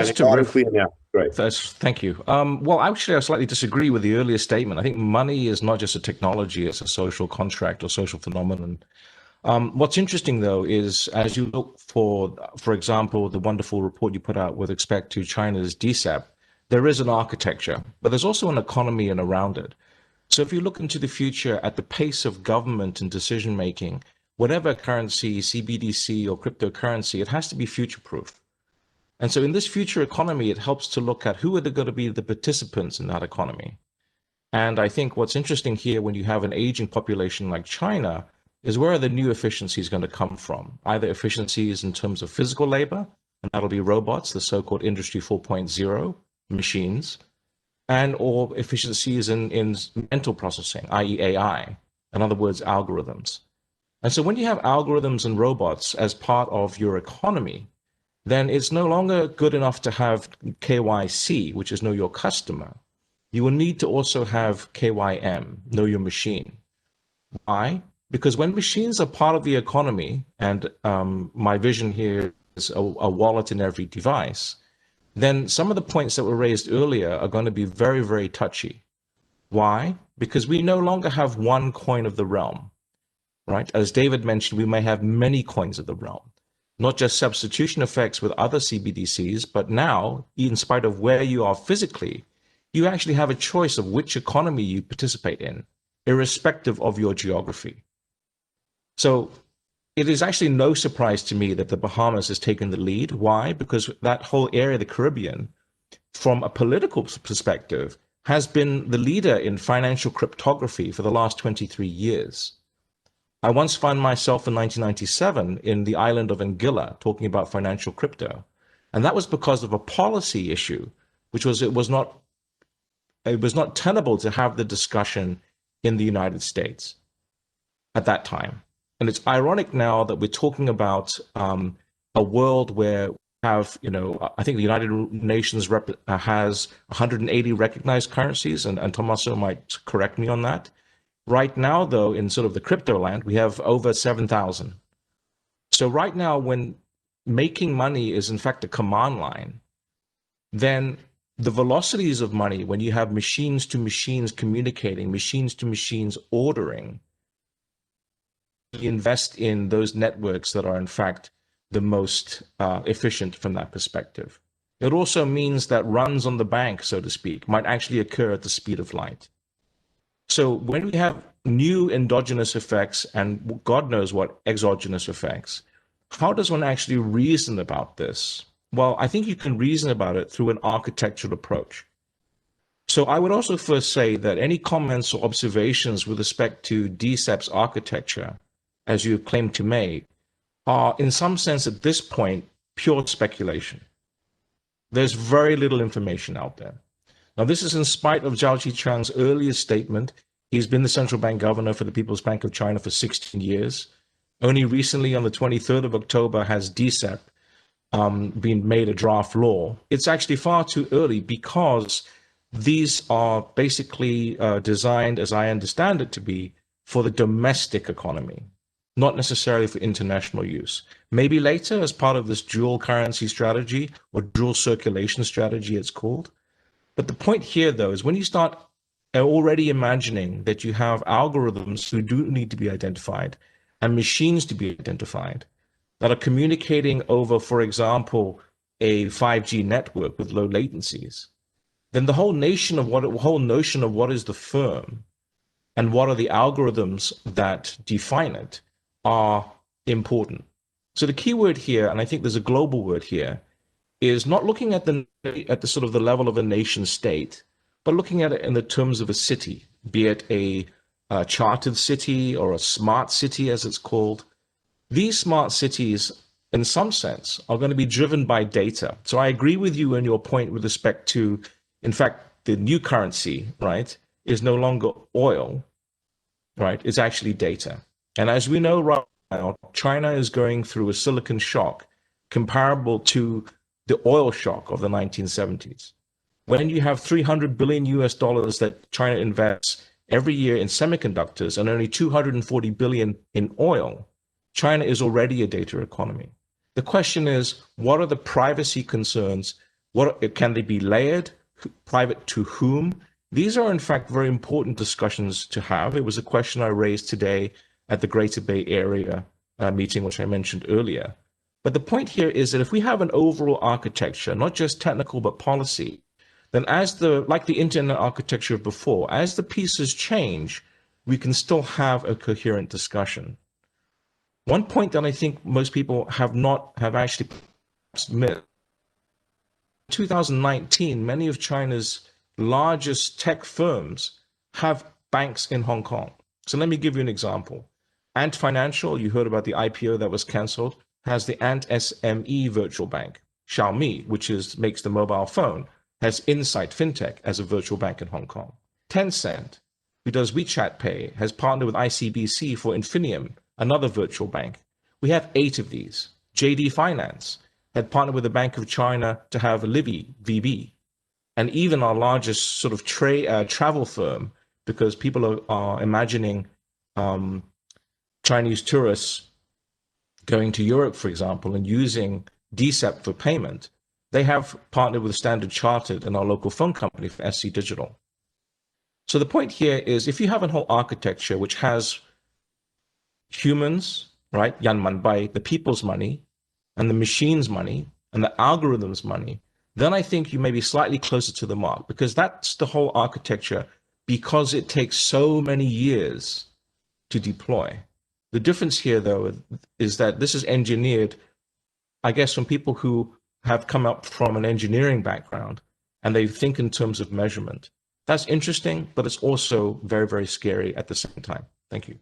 that's terrific. Great. Thank you. Well, actually, I slightly disagree with the earlier statement. I think money is not just a technology, it's a social contract or social phenomenon. What's interesting, though, is as you look for example, the wonderful report you put out with respect to China's DCEP, there is an architecture, but there's also an economy and around it. So if you look into the future at the pace of government and decision making, whatever currency, CBDC or cryptocurrency, it has to be future-proof. And so in this future economy, it helps to look at who are going to be the participants in that economy. And I think what's interesting here when you have an aging population like China is where are the new efficiencies going to come from? Either efficiencies in terms of physical labor, and that'll be robots, the so-called Industry 4.0 machines, and or efficiencies in mental processing, i.e. AI, in other words, algorithms. And so when you have algorithms and robots as part of your economy, then it's no longer good enough to have KYC, which is know your customer. You will need to also have KYM, know your machine. Why? Because when machines are part of the economy, and my vision here is a wallet in every device, then some of the points that were raised earlier are going to be very, very touchy. Why? Because we no longer have one coin of the realm, right? As David mentioned, we may have many coins of the realm, not just substitution effects with other CBDCs, but now, in spite of where you are physically, you actually have a choice of which economy you participate in, irrespective of your geography. So it is actually no surprise to me that the Bahamas has taken the lead. Why? Because that whole area, the Caribbean, from a political perspective, has been the leader in financial cryptography for the last 23 years. I once found myself in 1997 in the island of Anguilla talking about financial crypto. And that was because of a policy issue, which was it was not tenable to have the discussion in the United States at that time. And it's ironic now that we're talking about a world where we have, I think the United Nations has 180 recognized currencies, and Tommaso might correct me on that. Right now, though, in sort of the crypto land, we have over 7,000. So right now, when making money is in fact a command line, then the velocities of money, when you have machines to machines communicating, machines to machines ordering, invest in those networks that are in fact the most efficient from that perspective. It also means that runs on the bank, so to speak, might actually occur at the speed of light. So when we have new endogenous effects and God knows what exogenous effects, how does one actually reason about this? Well, I think you can reason about it through an architectural approach. So I would also first say that any comments or observations with respect to DCEP's architecture, as you claim to make, are in some sense at this point pure speculation. There's very little information out there. Now, this is in spite of Zhao Qichang's earlier statement. He's been the central bank governor for the People's Bank of China for 16 years. Only recently, on the 23rd of October, has DCEP been made a draft law. It's actually far too early because these are basically designed, as I understand it to be, for the domestic economy, not necessarily for international use. Maybe later as part of this dual currency strategy or dual circulation strategy, it's called. But the point here, though, is when you start already imagining that you have algorithms who do need to be identified and machines to be identified that are communicating over, for example, a 5G network with low latencies, then the whole notion of what is the firm and what are the algorithms that define it are important. So the key word here, and I think there's a global word here, is not looking at the sort of the level of a nation state, but looking at it in the terms of a city, be it a chartered city or a smart city, as it's called. These smart cities, in some sense, are going to be driven by data. So I agree with you in your point with respect to, in fact, the new currency, right, is no longer oil, right? It's actually data. And as we know right now, China is going through a silicon shock comparable to the oil shock of the 1970s. When you have $300 billion that China invests every year in semiconductors and only $240 billion in oil, China is already a data economy. The question is, what are the privacy concerns What can they be layered? Private to whom? These are in fact very important discussions to have. It was a question I raised today at the Greater Bay Area meeting, which I mentioned earlier. But the point here is that if we have an overall architecture, not just technical but policy, then like the internet architecture of before, as the pieces change, we can still have a coherent discussion. One point that I think most people have actually missed. In 2019, many of China's largest tech firms have banks in Hong Kong. So let me give you an example. Ant Financial, you heard about the IPO that was canceled, has the Ant SME virtual bank. Xiaomi, which makes the mobile phone, has Insight Fintech as a virtual bank in Hong Kong. Tencent, who does WeChat Pay, has partnered with ICBC for Infinium, another virtual bank. We have 8 of these. JD Finance had partnered with the Bank of China to have Libby, VB. And even our largest sort of travel firm, because people are imagining Chinese tourists going to Europe, for example, and using DCEP for payment, they have partnered with Standard Chartered and our local phone company for SC Digital. So the point here is, if you have a whole architecture which has humans, right, Yan Manbai, the people's money, and the machine's money, and the algorithm's money, then I think you may be slightly closer to the mark, because that's the whole architecture, because it takes so many years to deploy. The difference here, though, is that this is engineered, I guess, from people who have come up from an engineering background, and they think in terms of measurement. That's interesting, but it's also very, very scary at the same time. Thank you.